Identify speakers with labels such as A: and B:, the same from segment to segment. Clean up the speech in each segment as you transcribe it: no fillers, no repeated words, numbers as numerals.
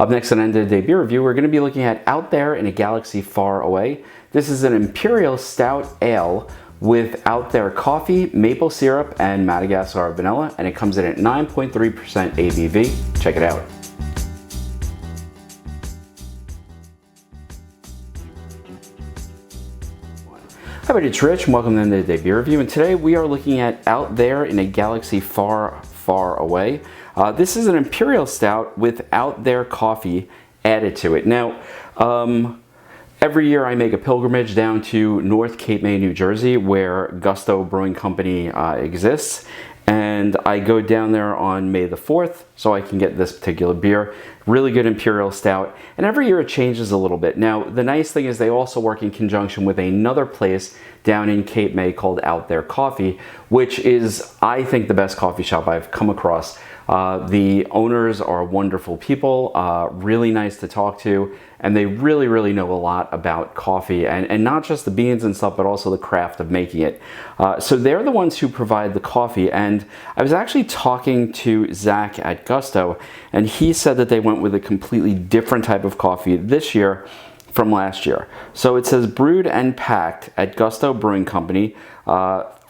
A: Up next on End of the Day Beer Review, we're going to be looking at Out There in a Galaxy Far Away. This is an Imperial Stout Ale with Out There coffee, maple syrup, and Madagascar vanilla, and it comes in at 9.3% ABV. Check it out. Hi everybody, it's Rich and welcome to the End of the Day Beer Review, and today we are looking at Out There in a Galaxy Far, Far Away. This is an Imperial Stout with Out There coffee added to it. Now, every year I make a pilgrimage down to North Cape May, New Jersey, where Gusto Brewing Company exists. And I go down there on May the 4th so I can get this particular beer. Really good Imperial Stout. And every year it changes a little bit. Now, the nice thing is they also work in conjunction with another place down in Cape May called Out There Coffee, which is, I think, the best coffee shop I've come across. The owners are wonderful people, really nice to talk to, and they really know a lot about coffee, and not just the beans and stuff, but also the craft of making it. So they're the ones who provide the coffee, and I was actually talking to Zach at Gusto, and he said that they went with a completely different type of coffee this year from last year. So it says brewed and packed at Gusto Brewing Company,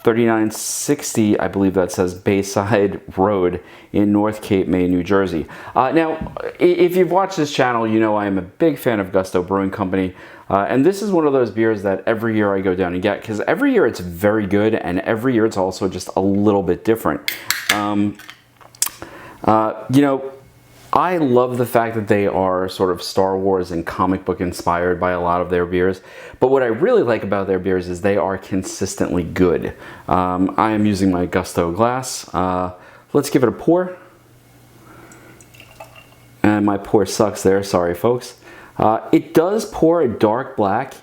A: 3960, I believe that says Bayside Road in North Cape May, New Jersey. Now, if you've watched this channel, you know I am a big fan of Gusto Brewing Company. And this is one of those beers that every year I go down and get, because every year it's very good, and every year it's also just a little bit different. You know, I love the fact that they are sort of Star Wars and comic book inspired by a lot of their beers. But what I really like about their beers is they are consistently good. I am using my Gusto glass. Let's give it a pour. And my pour sucks there, sorry folks. It does pour a dark black.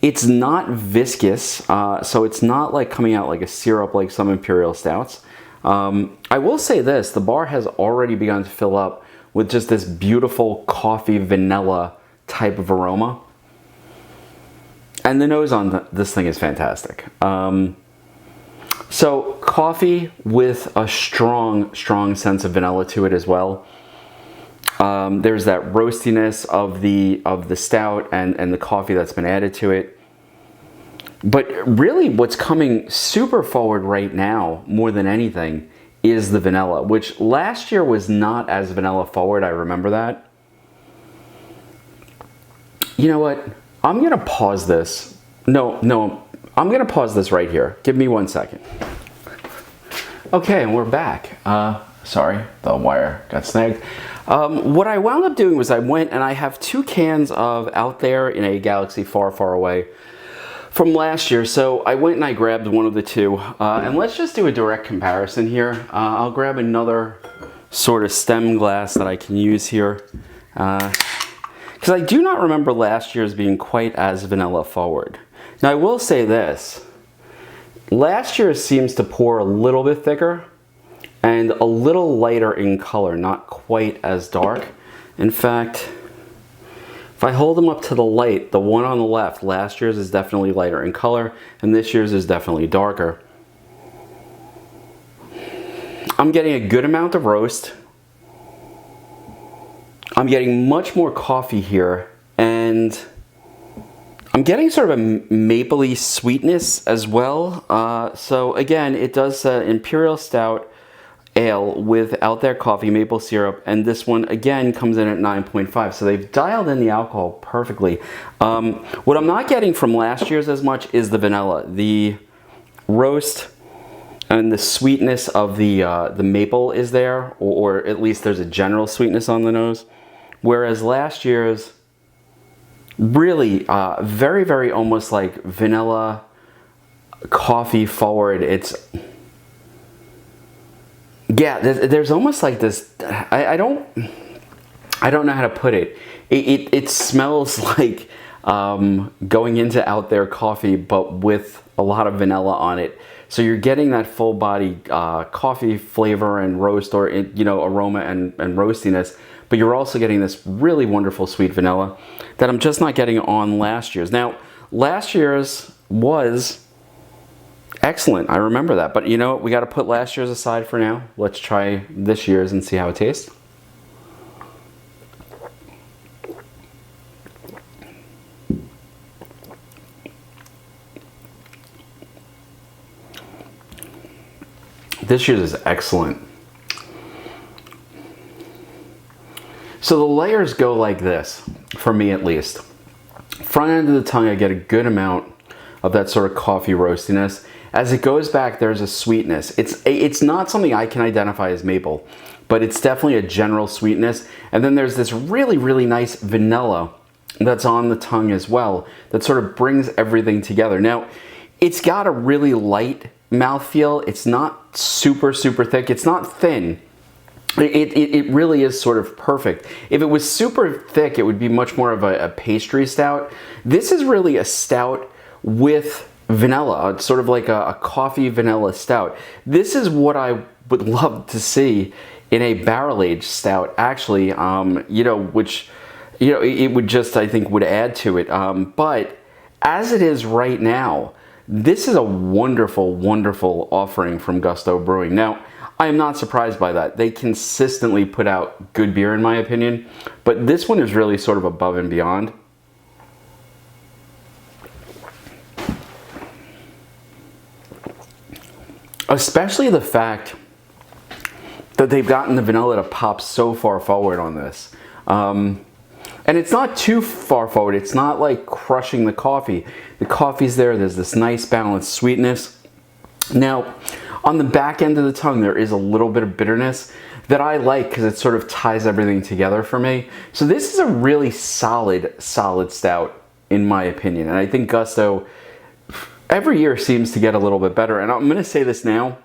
A: It's not viscous, so it's not like coming out like a syrup like some Imperial Stouts. I will say this, the bar has already begun to fill up with just this beautiful coffee vanilla type of aroma. And the nose on this thing is fantastic. So coffee with a strong sense of vanilla to it as well. There's that roastiness of the stout and the coffee that's been added to it. But really what's coming super forward right now, more than anything, is the vanilla, which last year was not as vanilla forward. I remember that. You know what? I'm going to pause this. No, I'm going to pause this right here. Give me 1 second. Okay, and we're back. Sorry, the wire got snagged. What I wound up doing was I went and I have 2 cans of Out There in a Galaxy Far, Far Away from last year, so I went and I grabbed one of the 2, and let's just do a direct comparison here. I'll grab another sort of stem glass that I can use here, because I do not remember last year's being quite as vanilla forward. Now I will say this, last year's seems to pour a little bit thicker and a little lighter in color, not quite as dark. In fact, if I hold them up to the light, the one on the left, last year's is definitely lighter in color, and this year's is definitely darker. I'm getting a good amount of roast. I'm getting much more coffee here, and I'm getting sort of a mapley sweetness as well. So again, it does Imperial Stout Ale with Out There coffee, maple syrup, and this one again comes in at 9.5, so they've dialed in the alcohol perfectly. What I'm not getting from last year's as much is the vanilla. The roast and the sweetness of the maple is there, or at least there's a general sweetness on the nose, whereas last year's really very almost like vanilla coffee forward. It's, yeah, there's almost like this, I don't know how to put it. It smells like going into Out There coffee, but with a lot of vanilla on it. So you're getting that full body coffee flavor and roast, or you know, aroma and roastiness, but you're also getting this really wonderful sweet vanilla that I'm just not getting on last year's. Now, last year's was excellent. I remember that. But you know, we got to put last year's aside for now. Let's try this year's and see how it tastes. This year's is excellent. So the layers go like this, for me at least. Front end of the tongue, I get a good amount of that sort of coffee roastiness. As it goes back, there's a sweetness. It's not something I can identify as maple, but it's definitely a general sweetness. And then there's this really, really nice vanilla that's on the tongue as well that sort of brings everything together. Now, it's got a really light mouthfeel. It's not super, super thick. It's not thin. It really is sort of perfect. If it was super thick, it would be much more of a pastry stout. This is really a stout with vanilla. It's sort of like a coffee vanilla stout. This is what I would love to see in a barrel-aged stout, actually, you know, which, you know, it would just, I think, would add to it. But as it is right now, this is a wonderful, wonderful offering from Gusto Brewing. Now, I am not surprised by that. They consistently put out good beer, in my opinion, but this one is really sort of above and beyond. Especially the fact that they've gotten the vanilla to pop so far forward on this. And it's not too far forward. It's not like crushing the coffee. The coffee's there. There's this nice balanced sweetness. Now, on the back end of the tongue, there is a little bit of bitterness that I like because it sort of ties everything together for me. So this is a really solid stout, in my opinion. And I think Gusto every year seems to get a little bit better. And I'm going to say this now,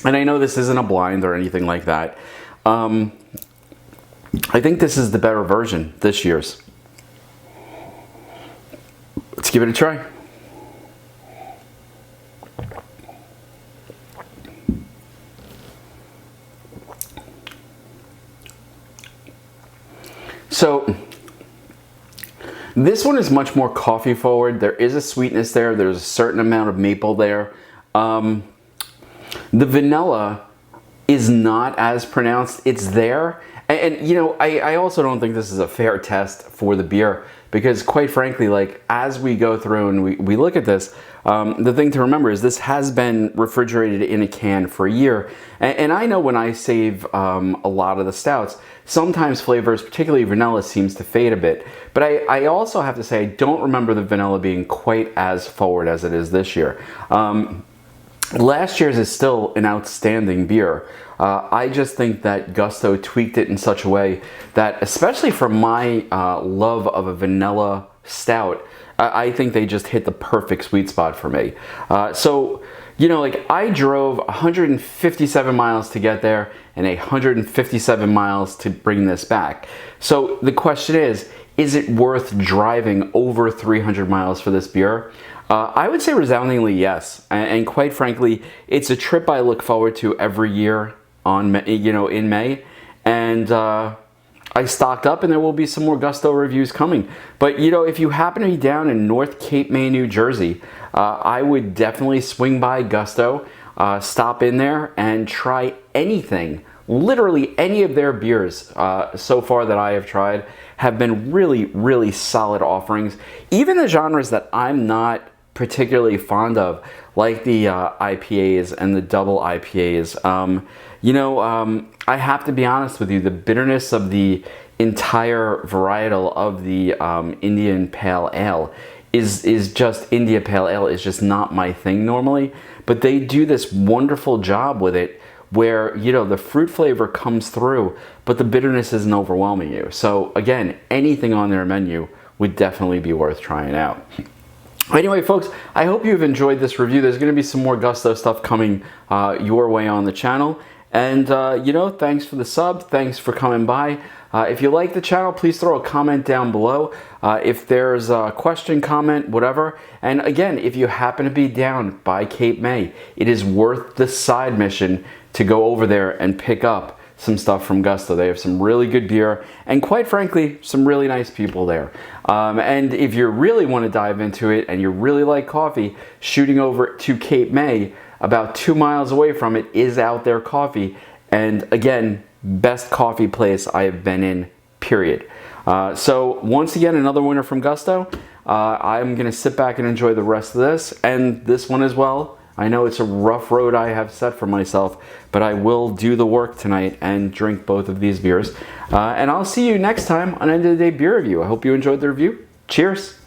A: and I know this isn't a blind or anything like that. I think this is the better version this year's. Let's give it a try. So this one is much more coffee forward. There is a sweetness there. There's a certain amount of maple there. The vanilla is not as pronounced. It's there. And you know, I also don't think this is a fair test for the beer because quite frankly, like as we go through and we look at this, the thing to remember is this has been refrigerated in a can for a year. And I know when I save a lot of the stouts, sometimes flavors, particularly vanilla, seems to fade a bit. But I also have to say, I don't remember the vanilla being quite as forward as it is this year. Last year's is still an outstanding beer. I just think that Gusto tweaked it in such a way that, especially for my love of a vanilla stout, I think they just hit the perfect sweet spot for me. So, you know, like I drove 157 miles to get there and 157 miles to bring this back. So the question is it worth driving over 300 miles for this beer? I would say resoundingly yes. And quite frankly, it's a trip I look forward to every year on, you know, in May. And I stocked up and there will be some more Gusto reviews coming. But, you know, if you happen to be down in North Cape May, New Jersey, I would definitely swing by Gusto, stop in there and try anything. Literally any of their beers so far that I have tried have been really, really solid offerings. Even the genres that I'm not particularly fond of, like the IPAs and the double IPAs. You know, I have to be honest with you, the bitterness of the entire varietal of the Indian Pale Ale is just, India Pale Ale is just not my thing normally, but they do this wonderful job with it where, you know, the fruit flavor comes through, but the bitterness isn't overwhelming you. So again, anything on their menu would definitely be worth trying out. Anyway, folks, I hope you've enjoyed this review. There's going to be some more Gusto stuff coming your way on the channel. And, you know, thanks for the sub. Thanks for coming by. If you like the channel, please throw a comment down below. If there's a question, comment, whatever. And again, if you happen to be down by Cape May, it is worth the side mission to go over there and pick up some stuff from Gusto. They have some really good beer and, quite frankly, some really nice people there. And if you really want to dive into it and you really like coffee, shooting over to Cape May, about 2 miles away from it, is Out There Coffee. And again, best coffee place I have been in, period. So once again, another winner from Gusto. I'm going to sit back and enjoy the rest of this and this one as well I know it's a rough road I have set for myself, but I will do the work tonight and drink both of these beers. And I'll see you next time on End of the Day Beer Review. I hope you enjoyed the review. Cheers!